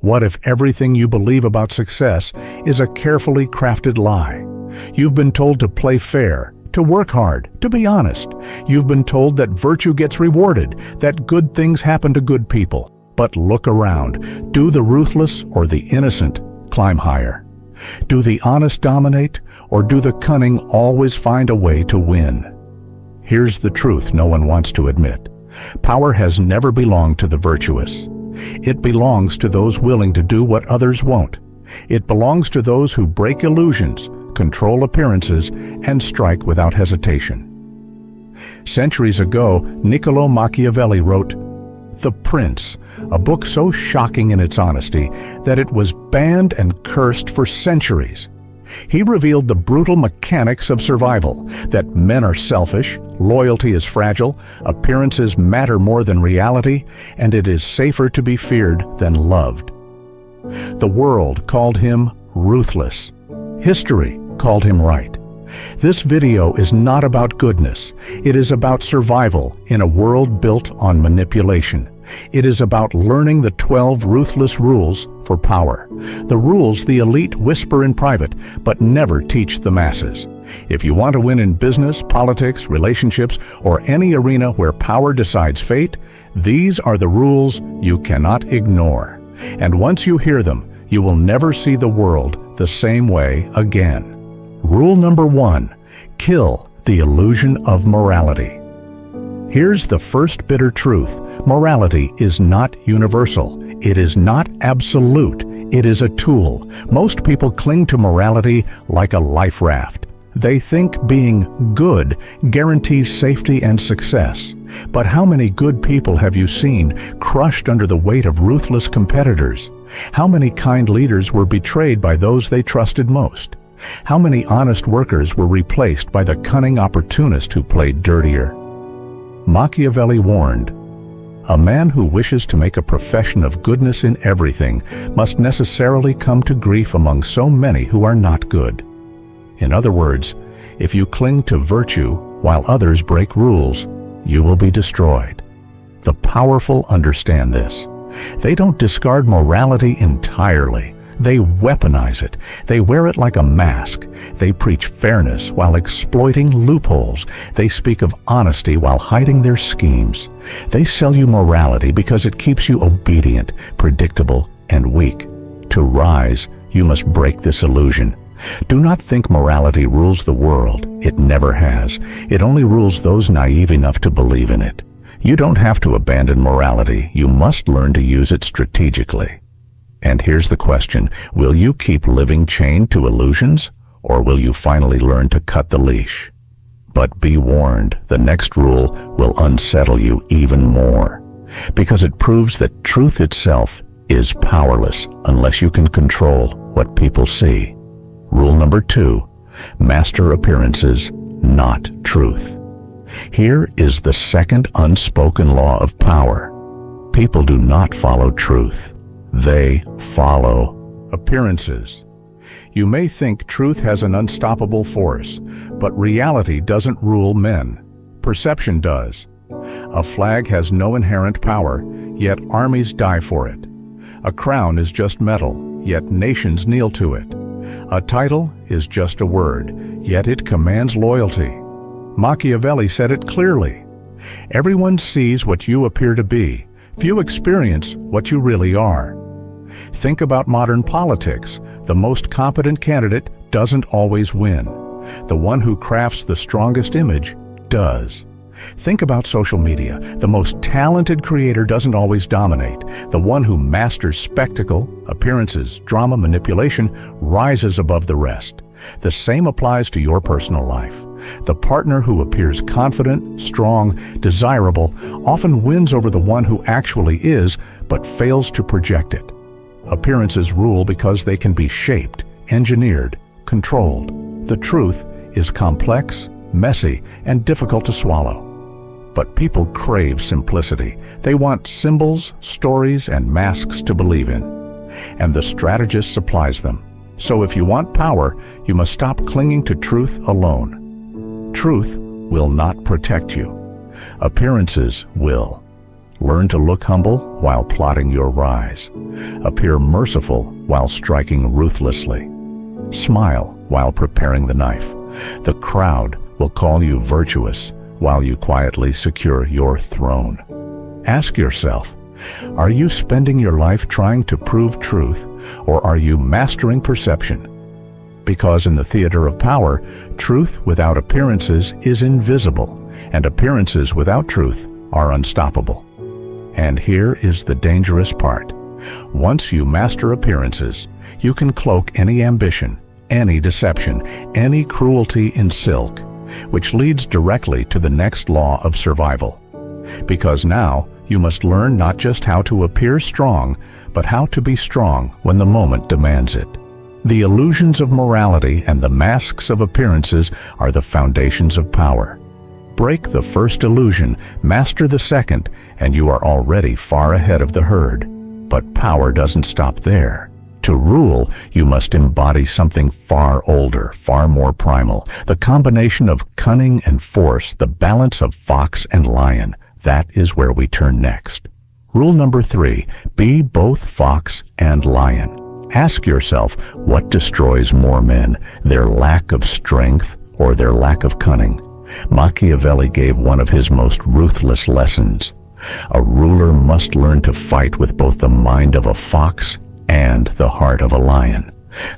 What if everything you believe about success is a carefully crafted lie? You've been told to play fair, to work hard, to be honest. You've been told that virtue gets rewarded, that good things happen to good people. But look around. Do the ruthless or the innocent climb higher? Do the honest dominate, or do the cunning always find a way to win? Here's the truth no one wants to admit. Power has never belonged to the virtuous. It belongs to those willing to do what others won't. It belongs to those who break illusions, control appearances, and strike without hesitation. Centuries ago, Niccolò Machiavelli wrote The Prince, a book so shocking in its honesty that it was banned and cursed for centuries. He revealed the brutal mechanics of survival, that men are selfish, loyalty is fragile, appearances matter more than reality, and it is safer to be feared than loved. The world called him ruthless. History called him right. This video is not about goodness. It is about survival in a world built on manipulation. It is about learning the 12 ruthless rules for power. The rules the elite whisper in private, but never teach the masses. If you want to win in business, politics, relationships, or any arena where power decides fate, these are the rules you cannot ignore. And once you hear them, you will never see the world the same way again. Rule number 1, kill the illusion of morality. Here's the first bitter truth. Morality is not universal. It is not absolute. It is a tool. Most people cling to morality like a life raft. They think being good guarantees safety and success. But how many good people have you seen crushed under the weight of ruthless competitors? How many kind leaders were betrayed by those they trusted most? How many honest workers were replaced by the cunning opportunist who played dirtier? Machiavelli warned, "A man who wishes to make a profession of goodness in everything must necessarily come to grief among so many who are not good." In other words, if you cling to virtue while others break rules, you will be destroyed. The powerful understand this. They don't discard morality entirely. They weaponize it. They wear it like a mask. They preach fairness while exploiting loopholes. They speak of honesty while hiding their schemes. They sell you morality because it keeps you obedient, predictable, and weak. To rise, you must break this illusion. Do not think morality rules the world. It never has. It only rules those naive enough to believe in it. You don't have to abandon morality. You must learn to use it strategically. And here's the question, will you keep living chained to illusions, or will you finally learn to cut the leash? But be warned, the next rule will unsettle you even more, because it proves that truth itself is powerless unless you can control what people see. Rule number 2, master appearances, not truth. Here is the second unspoken law of power. People do not follow truth. They follow appearances. You may think truth has an unstoppable force, but reality doesn't rule men. Perception does. A flag has no inherent power, yet armies die for it. A crown is just metal, yet nations kneel to it. A title is just a word, yet it commands loyalty. Machiavelli said it clearly. Everyone sees what you appear to be. Few experience what you really are. Think about modern politics. The most competent candidate doesn't always win. The one who crafts the strongest image does. Think about social media. The most talented creator doesn't always dominate. The one who masters spectacle, appearances, drama, manipulation rises above the rest. The same applies to your personal life. The partner who appears confident, strong, desirable often wins over the one who actually is, but fails to project it. Appearances rule because they can be shaped, engineered, controlled. The truth is complex, messy, and difficult to swallow. But people crave simplicity. They want symbols, stories, and masks to believe in. And the strategist supplies them. So if you want power, you must stop clinging to truth alone. Truth will not protect you. Appearances will. Learn to look humble while plotting your rise. Appear merciful while striking ruthlessly. Smile while preparing the knife. The crowd will call you virtuous while you quietly secure your throne. Ask yourself, are you spending your life trying to prove truth, or are you mastering perception? Because in the theater of power, truth without appearances is invisible, and appearances without truth are unstoppable. And here is the dangerous part. Once you master appearances, you can cloak any ambition, any deception, any cruelty in silk, which leads directly to the next law of survival. Because now, you must learn not just how to appear strong, but how to be strong when the moment demands it. The illusions of morality and the masks of appearances are the foundations of power. Break the first illusion, master the second, and you are already far ahead of the herd. But power doesn't stop there. To rule, you must embody something far older, far more primal, the combination of cunning and force, the balance of fox and lion. That is where we turn next. Rule number 3, be both fox and lion. Ask yourself, what destroys more men, their lack of strength or their lack of cunning? Machiavelli gave one of his most ruthless lessons. A ruler must learn to fight with both the mind of a fox and the heart of a lion.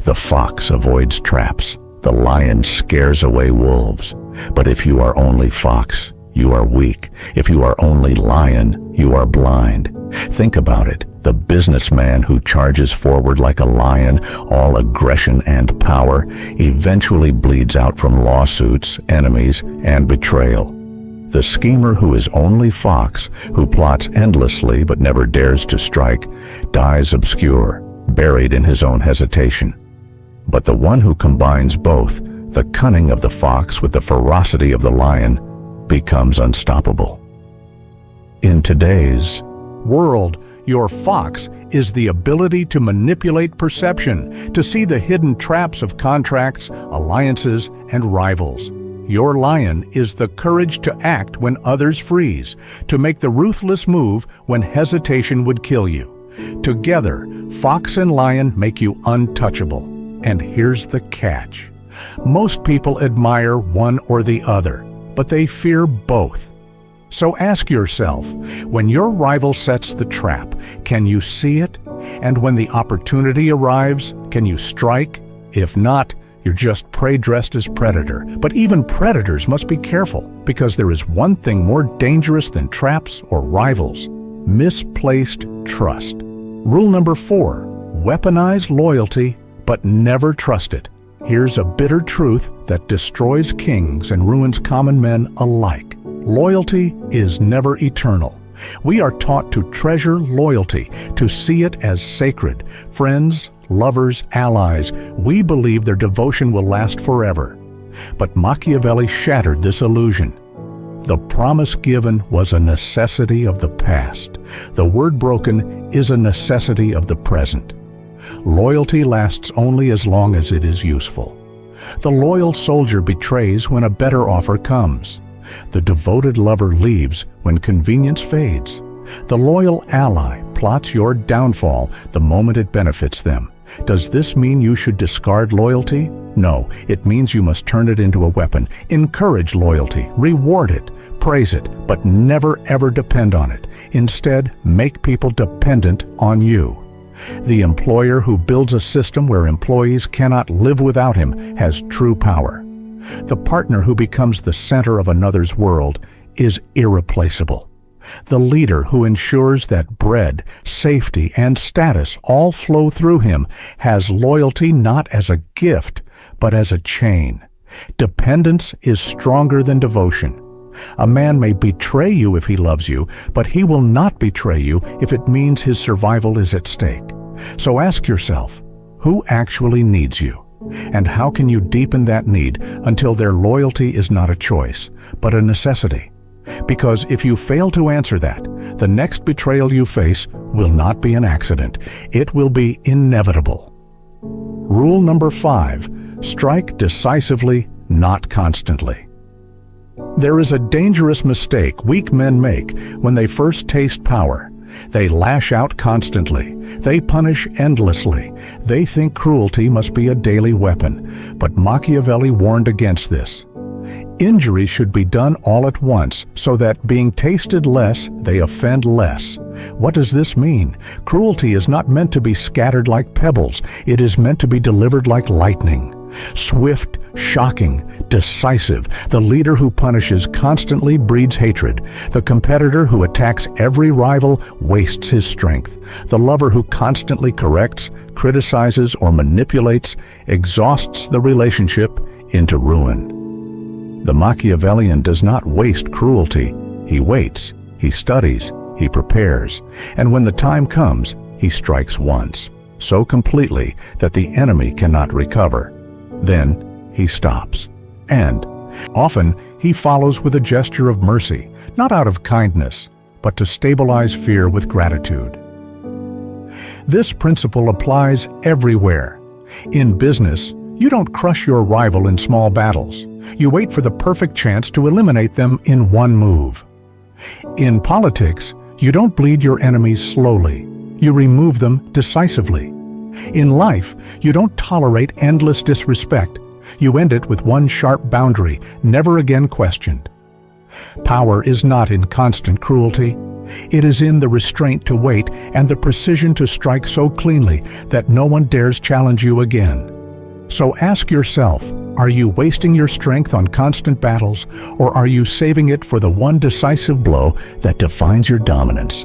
The fox avoids traps. The lion scares away wolves. But if you are only fox, you are weak. If you are only lion, you are blind. Think about it. The businessman who charges forward like a lion, all aggression and power, eventually bleeds out from lawsuits, enemies, and betrayal. The schemer who is only fox, who plots endlessly but never dares to strike, dies obscure, buried in his own hesitation. But the one who combines both, the cunning of the fox with the ferocity of the lion, becomes unstoppable. In today's world, your fox is the ability to manipulate perception, to see the hidden traps of contracts, alliances, and rivals. Your lion is the courage to act when others freeze, to make the ruthless move when hesitation would kill you. Together, fox and lion make you untouchable. And here's the catch. Most people admire one or the other, but they fear both. So ask yourself, when your rival sets the trap, can you see it? And when the opportunity arrives, can you strike? If not, you're just prey dressed as predator. But even predators must be careful, because there is one thing more dangerous than traps or rivals: misplaced trust. Rule number 4, weaponize loyalty, but never trust it. Here's a bitter truth that destroys kings and ruins common men alike. Loyalty is never eternal. We are taught to treasure loyalty, to see it as sacred. Friends, lovers, allies, we believe their devotion will last forever. But Machiavelli shattered this illusion. The promise given was a necessity of the past. The word broken is a necessity of the present. Loyalty lasts only as long as it is useful. The loyal soldier betrays when a better offer comes. The devoted lover leaves when convenience fades. The loyal ally plots your downfall the moment it benefits them. Does this mean you should discard loyalty? No, it means you must turn it into a weapon. Encourage loyalty, reward it, praise it, but never ever depend on it. Instead, make people dependent on you. The employer who builds a system where employees cannot live without him has true power. The partner who becomes the center of another's world is irreplaceable. The leader who ensures that bread, safety, and status all flow through him has loyalty not as a gift, but as a chain. Dependence is stronger than devotion. A man may betray you if he loves you, but he will not betray you if it means his survival is at stake. So ask yourself, who actually needs you? And how can you deepen that need until their loyalty is not a choice, but a necessity? Because if you fail to answer that, the next betrayal you face will not be an accident. It will be inevitable. Rule number 5, strike decisively, not constantly. There is a dangerous mistake weak men make when they first taste power. They lash out constantly. They punish endlessly. They think cruelty must be a daily weapon. But Machiavelli warned against this. Injury should be done all at once, so that, being tasted less, they offend less. What does this mean? Cruelty is not meant to be scattered like pebbles. It is meant to be delivered like lightning. Swift, shocking, decisive. The leader who punishes constantly breeds hatred. The competitor who attacks every rival wastes his strength. The lover who constantly corrects, criticizes, or manipulates exhausts the relationship into ruin. The Machiavellian does not waste cruelty. He waits, he studies, he prepares, and when the time comes, he strikes once, so completely that the enemy cannot recover. Then he stops. And often he follows with a gesture of mercy, not out of kindness, but to stabilize fear with gratitude. This principle applies everywhere. In business, you don't crush your rival in small battles. You wait for the perfect chance to eliminate them in one move. In politics, you don't bleed your enemies slowly. You remove them decisively. In life, you don't tolerate endless disrespect. You end it with one sharp boundary, never again questioned. Power is not in constant cruelty. It is in the restraint to wait and the precision to strike so cleanly that no one dares challenge you again. So ask yourself, are you wasting your strength on constant battles, or are you saving it for the one decisive blow that defines your dominance?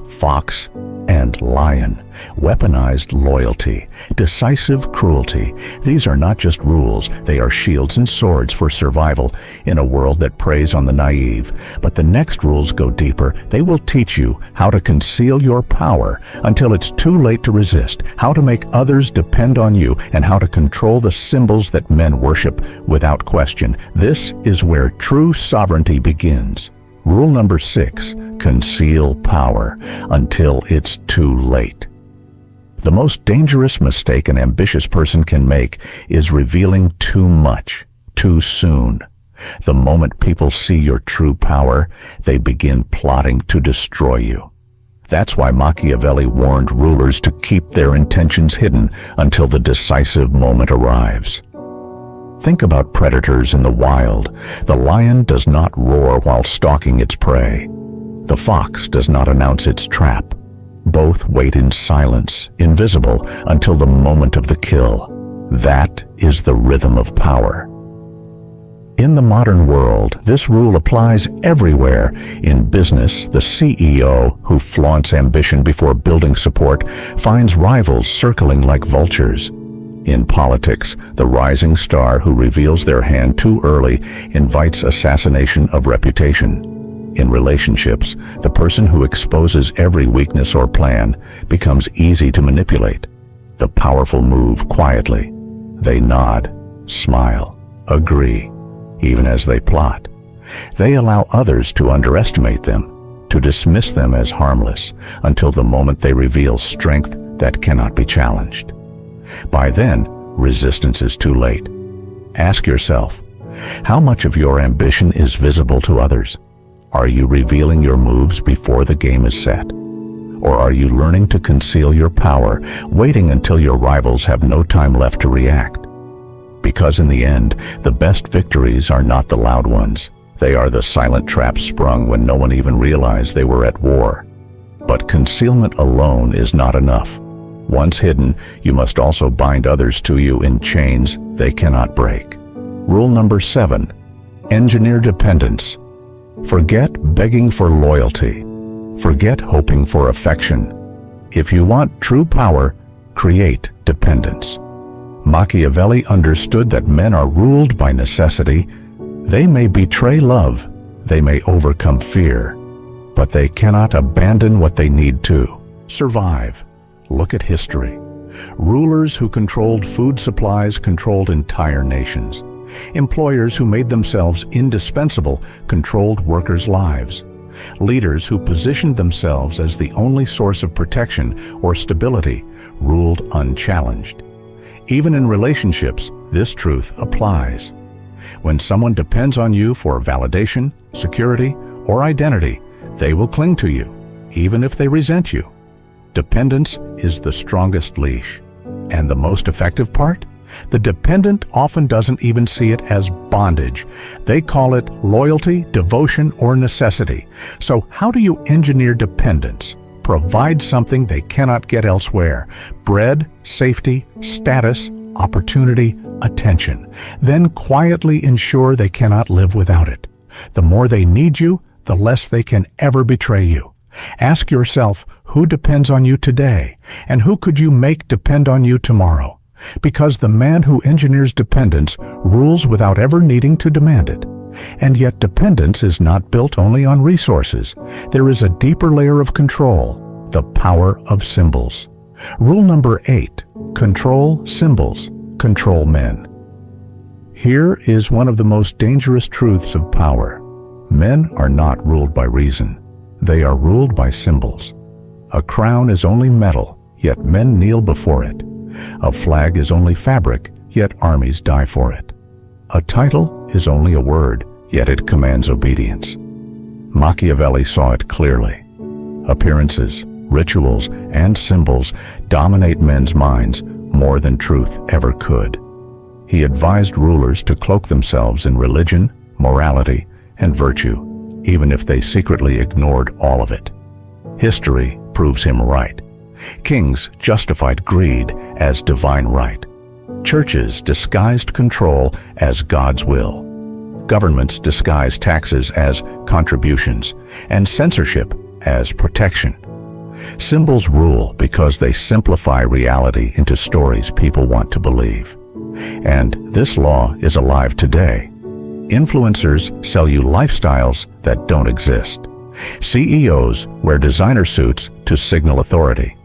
Fox and lion, weaponized loyalty, decisive cruelty. These are not just rules, they are shields and swords for survival in a world that preys on the naive. But the next rules go deeper. They will teach you how to conceal your power until it's too late to resist, how to make others depend on you, and how to control the symbols that men worship without question. This is where true sovereignty begins. Rule number 6, conceal power until it's too late. The most dangerous mistake an ambitious person can make is revealing too much, too soon. The moment people see your true power, they begin plotting to destroy you. That's why Machiavelli warned rulers to keep their intentions hidden until the decisive moment arrives. Think about predators in the wild. The lion does not roar while stalking its prey. The fox does not announce its trap. Both wait in silence, invisible, until the moment of the kill. That is the rhythm of power. In the modern world, this rule applies everywhere. In business, the CEO who flaunts ambition before building support finds rivals circling like vultures. In politics, the rising star who reveals their hand too early invites assassination of reputation. In relationships, the person who exposes every weakness or plan becomes easy to manipulate. The powerful move quietly. They nod, smile, agree, even as they plot. They allow others to underestimate them, to dismiss them as harmless, until the moment they reveal strength that cannot be challenged. By then, resistance is too late. Ask yourself, how much of your ambition is visible to others? Are you revealing your moves before the game is set? Or are you learning to conceal your power, waiting until your rivals have no time left to react? Because in the end, the best victories are not the loud ones. They are the silent traps sprung when no one even realized they were at war. But concealment alone is not enough. Once hidden, you must also bind others to you in chains they cannot break. Rule number 7, engineer dependence. Forget begging for loyalty. Forget hoping for affection. If you want true power, create dependence. Machiavelli understood that men are ruled by necessity. They may betray love, they may overcome fear, but they cannot abandon what they need to survive. Look at history. Rulers who controlled food supplies controlled entire nations. Employers who made themselves indispensable controlled workers' lives. Leaders who positioned themselves as the only source of protection or stability ruled unchallenged. Even in relationships, this truth applies. When someone depends on you for validation, security, or identity, they will cling to you, even if they resent you. Dependence is the strongest leash. And the most effective part? The dependent often doesn't even see it as bondage. They call it loyalty, devotion, or necessity. So how do you engineer dependence? Provide something they cannot get elsewhere: bread, safety, status, opportunity, attention. Then quietly ensure they cannot live without it. The more they need you, the less they can ever betray you. Ask yourself, who depends on you today, and who could you make depend on you tomorrow? Because the man who engineers dependence rules without ever needing to demand it. And yet dependence is not built only on resources. There is a deeper layer of control, the power of symbols. Rule number 8, control symbols, control men. Here is one of the most dangerous truths of power. Men are not ruled by reason. They are ruled by symbols. A crown is only metal, yet men kneel before it. A flag is only fabric, yet armies die for it. A title is only a word, yet it commands obedience. Machiavelli saw it clearly. Appearances, rituals, and symbols dominate men's minds more than truth ever could. He advised rulers to cloak themselves in religion, morality, and virtue, even if they secretly ignored all of it. History proves him right. Kings justified greed as divine right. Churches disguised control as God's will. Governments disguised taxes as contributions, and censorship as protection. Symbols rule because they simplify reality into stories people want to believe. And this law is alive today. Influencers sell you lifestyles that don't exist. CEOs wear designer suits to signal authority.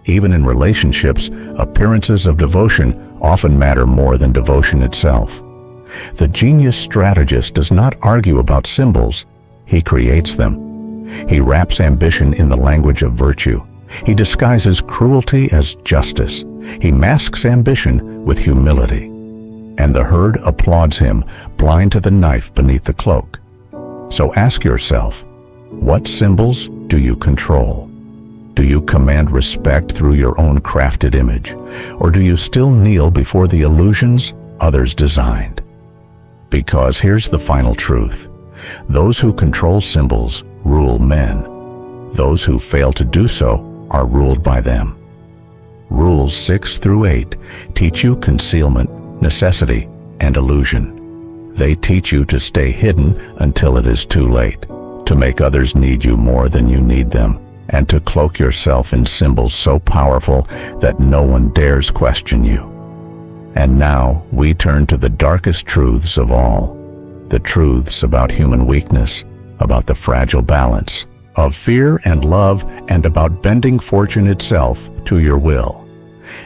Even in relationships, appearances of devotion often matter more than devotion itself. The genius strategist does not argue about symbols, he creates them. He wraps ambition in the language of virtue. He disguises cruelty as justice. He masks ambition with humility. And the herd applauds him, blind to the knife beneath the cloak. So ask yourself, what symbols do you control? Do you command respect through your own crafted image, or do you still kneel before the illusions others designed? Because here's the final truth. Those who control symbols rule men. Those who fail to do so are ruled by them. Rules 6 through 8 teach you concealment, necessity, and illusion. They teach you to stay hidden until it is too late, to make others need you more than you need them, and to cloak yourself in symbols so powerful that no one dares question you. And now we turn to the darkest truths of all, the truths about human weakness, about the fragile balance of fear and love, and about bending fortune itself to your will.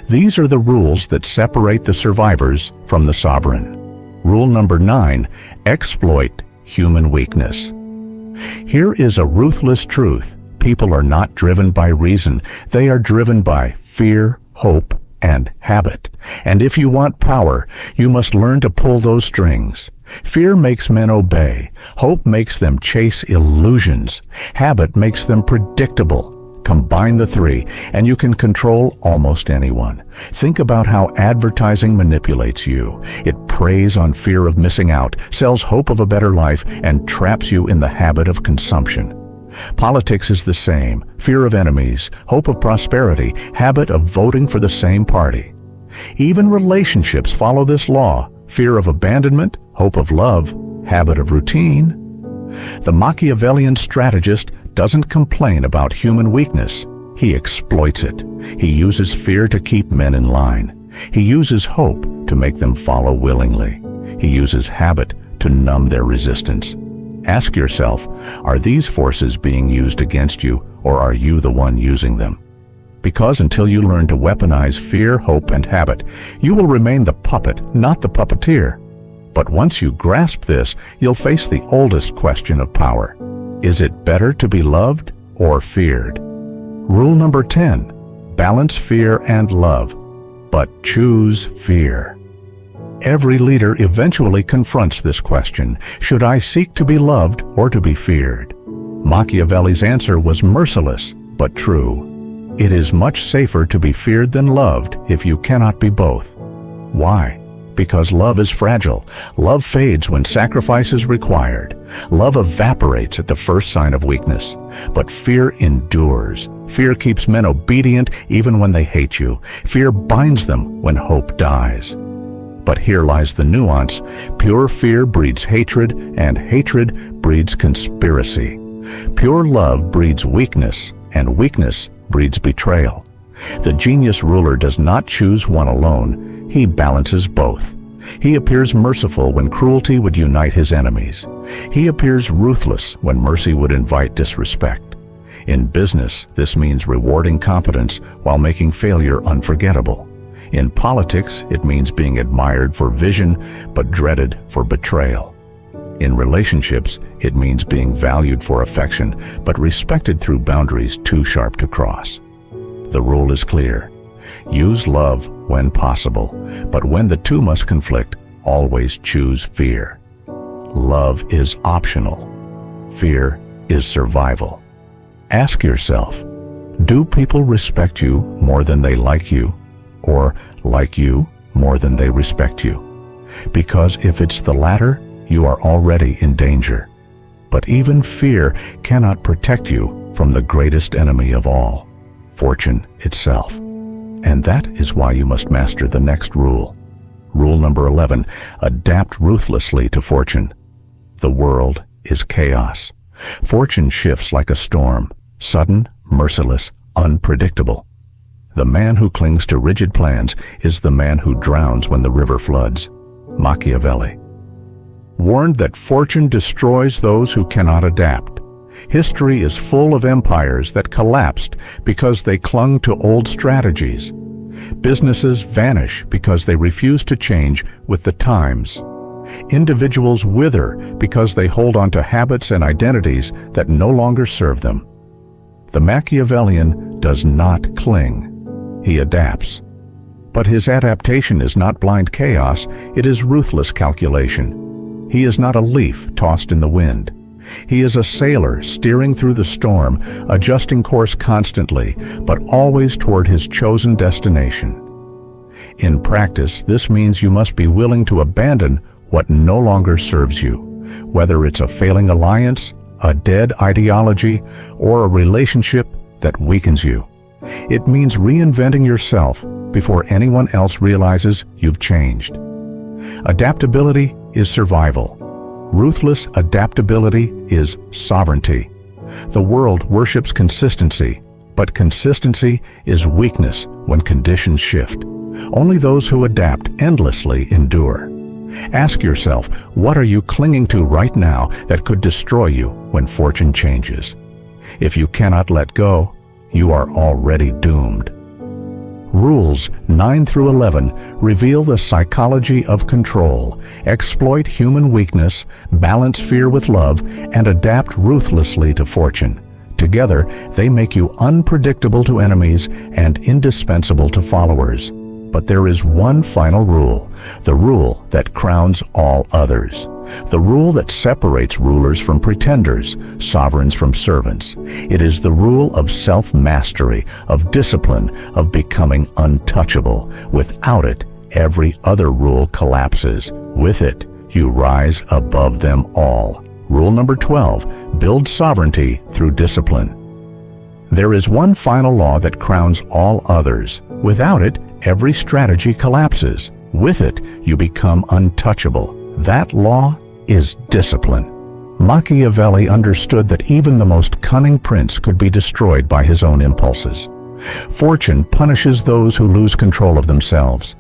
These are the rules that separate the survivors from the sovereign. Rule number 9, exploit human weakness. Here is a ruthless truth. People are not driven by reason. They are driven by fear, hope, and habit. And if you want power, you must learn to pull those strings. Fear makes men obey. Hope makes them chase illusions. Habit makes them predictable. Combine the three, and you can control almost anyone. Think about how advertising manipulates you. It preys on fear of missing out, sells hope of a better life, and traps you in the habit of consumption. Politics is the same. Fear of enemies, hope of prosperity, habit of voting for the same party. Even relationships follow this law. Fear of abandonment, hope of love, habit of routine. The Machiavellian strategist doesn't complain about human weakness. He exploits it. He uses fear to keep men in line. He uses hope to make them follow willingly. He uses habit to numb their resistance. Ask yourself, are these forces being used against you, or are you the one using them? Because until you learn to weaponize fear, hope, and habit, you will remain the puppet, not the puppeteer. But once you grasp this, you'll face the oldest question of power. Is it better to be loved or feared? Rule number 10, balance fear and love, but choose fear. Every leader eventually confronts this question: should I seek to be loved or to be feared? Machiavelli's answer was merciless, but true. It is much safer to be feared than loved if you cannot be both. Why? Because love is fragile. Love fades when sacrifice is required. Love evaporates at the first sign of weakness. But fear endures. Fear keeps men obedient even when they hate you. Fear binds them when hope dies. But here lies the nuance. Pure fear breeds hatred, and hatred breeds conspiracy. Pure love breeds weakness, and weakness breeds betrayal. The genius ruler does not choose one alone. He balances both. He appears merciful when cruelty would unite his enemies. He appears ruthless when mercy would invite disrespect. In business, this means rewarding competence while making failure unforgettable. In politics, it means being admired for vision but dreaded for betrayal. In relationships, it means being valued for affection but respected through boundaries too sharp to cross. The rule is clear. Use love when possible, but when the two must conflict, always choose fear. Love is optional. Fear is survival. Ask yourself, do people respect you more than they like you, or like you more than they respect you? Because if it's the latter, you are already in danger. But even fear cannot protect you from the greatest enemy of all, fortune itself. And that is why you must master the next rule. Rule number 11, adapt ruthlessly to fortune. The world is chaos. Fortune shifts like a storm, sudden, merciless, unpredictable. The man who clings to rigid plans is the man who drowns when the river floods. Machiavelli. Warned that fortune destroys those who cannot adapt. History is full of empires that collapsed because they clung to old strategies. Businesses vanish because they refuse to change with the times. Individuals wither because they hold on to habits and identities that no longer serve them. The Machiavellian does not cling. He adapts. But his adaptation is not blind chaos, it is ruthless calculation. He is not a leaf tossed in the wind. He is a sailor steering through the storm, adjusting course constantly, but always toward his chosen destination. In practice, this means you must be willing to abandon what no longer serves you, whether it's a failing alliance, a dead ideology, or a relationship that weakens you. It means reinventing yourself before anyone else realizes you've changed. Adaptability is survival. Ruthless adaptability is sovereignty. The world worships consistency, but consistency is weakness when conditions shift. Only those who adapt endlessly endure. Ask yourself, what are you clinging to right now that could destroy you when fortune changes? If you cannot let go, you are already doomed. Rules 9 through 11 reveal the psychology of control, exploit human weakness, balance fear with love, and adapt ruthlessly to fortune. Together, they make you unpredictable to enemies and indispensable to followers. But there is one final rule, the rule that crowns all others. The rule that separates rulers from pretenders, sovereigns from servants. It is the rule of self-mastery, of discipline, of becoming untouchable. Without it, every other rule collapses. With it, you rise above them all. Rule number 12, build sovereignty through discipline. There is one final law that crowns all others. Without it, every strategy collapses. With it, you become untouchable. That law is discipline. Machiavelli understood that even the most cunning prince could be destroyed by his own impulses. Fortune punishes those who lose control of themselves.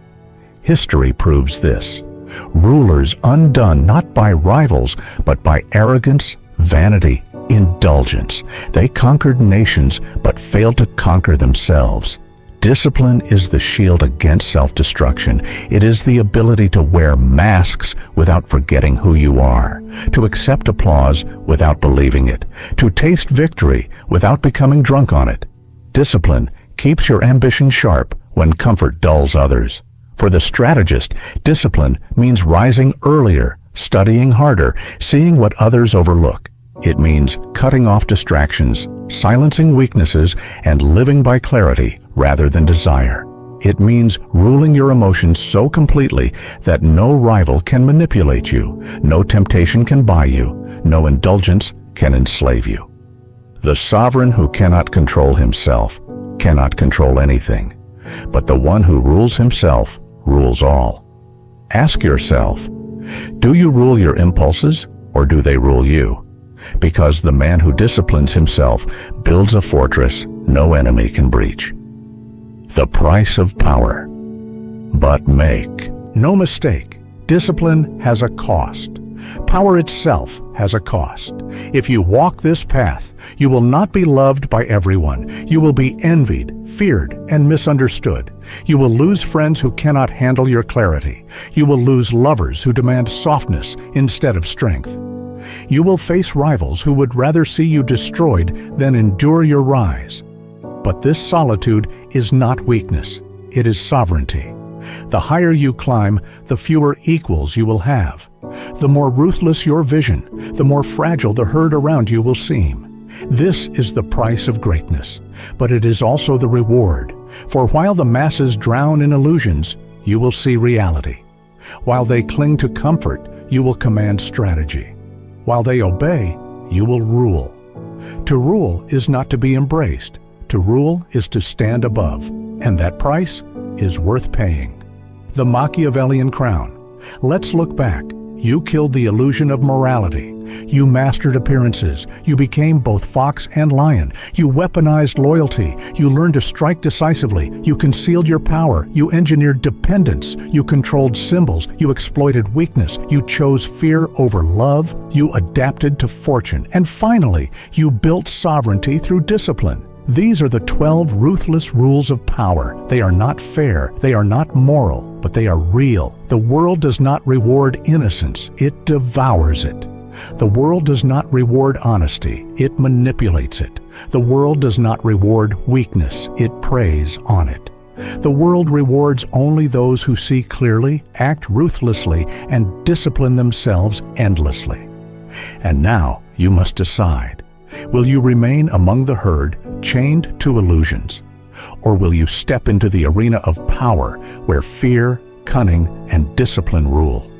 History proves this. Rulers undone not by rivals, but by arrogance, vanity, indulgence. They conquered nations, but failed to conquer themselves. Discipline is the shield against self-destruction. It is the ability to wear masks without forgetting who you are, to accept applause without believing it, to taste victory without becoming drunk on it. Discipline keeps your ambition sharp when comfort dulls others. For the strategist, discipline means rising earlier, studying harder, seeing what others overlook. It means cutting off distractions, silencing weaknesses, and living by clarity rather than desire. It means ruling your emotions so completely that no rival can manipulate you, no temptation can buy you, no indulgence can enslave you. The sovereign who cannot control himself cannot control anything, but the one who rules himself rules all. Ask yourself, do you rule your impulses or do they rule you? Because the man who disciplines himself builds a fortress no enemy can breach. The price of power. But make no mistake, discipline has a cost. Power itself has a cost. If you walk this path, you will not be loved by everyone. You will be envied, feared, and misunderstood. You will lose friends who cannot handle your clarity. You will lose lovers who demand softness instead of strength. You will face rivals who would rather see you destroyed than endure your rise. But this solitude is not weakness. It is sovereignty. The higher you climb, the fewer equals you will have. The more ruthless your vision, the more fragile the herd around you will seem. This is the price of greatness, but it is also the reward. For while the masses drown in illusions, you will see reality. While they cling to comfort, you will command strategy. While they obey, you will rule. To rule is not to be embraced. To rule is to stand above, and that price is worth paying. The Machiavellian crown. Let's look back. You killed the illusion of morality. You mastered appearances. You became both fox and lion. You weaponized loyalty. You learned to strike decisively. You concealed your power. You engineered dependence. You controlled symbols. You exploited weakness. You chose fear over love. You adapted to fortune. And finally, you built sovereignty through discipline. These are the 12 ruthless rules of power. They are not fair, they are not moral, but they are real. The world does not reward innocence, it devours it. The world does not reward honesty, it manipulates it. The world does not reward weakness, it preys on it. The world rewards only those who see clearly, act ruthlessly, and discipline themselves endlessly. And now you must decide. Will you remain among the herd, chained to illusions? Or will you step into the arena of power where fear, cunning, and discipline rule?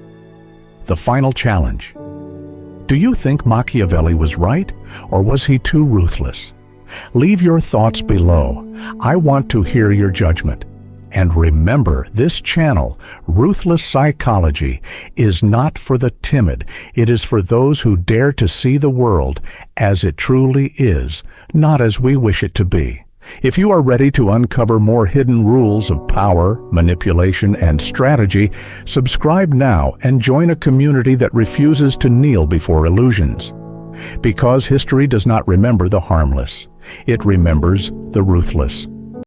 The final challenge. Do you think Machiavelli was right, or was he too ruthless? Leave your thoughts below. I want to hear your judgment. And remember, this channel, Ruthless Psychology, is not for the timid. It is for those who dare to see the world as it truly is, not as we wish it to be. If you are ready to uncover more hidden rules of power, manipulation, and strategy, subscribe now and join a community that refuses to kneel before illusions. Because history does not remember the harmless. It remembers the ruthless.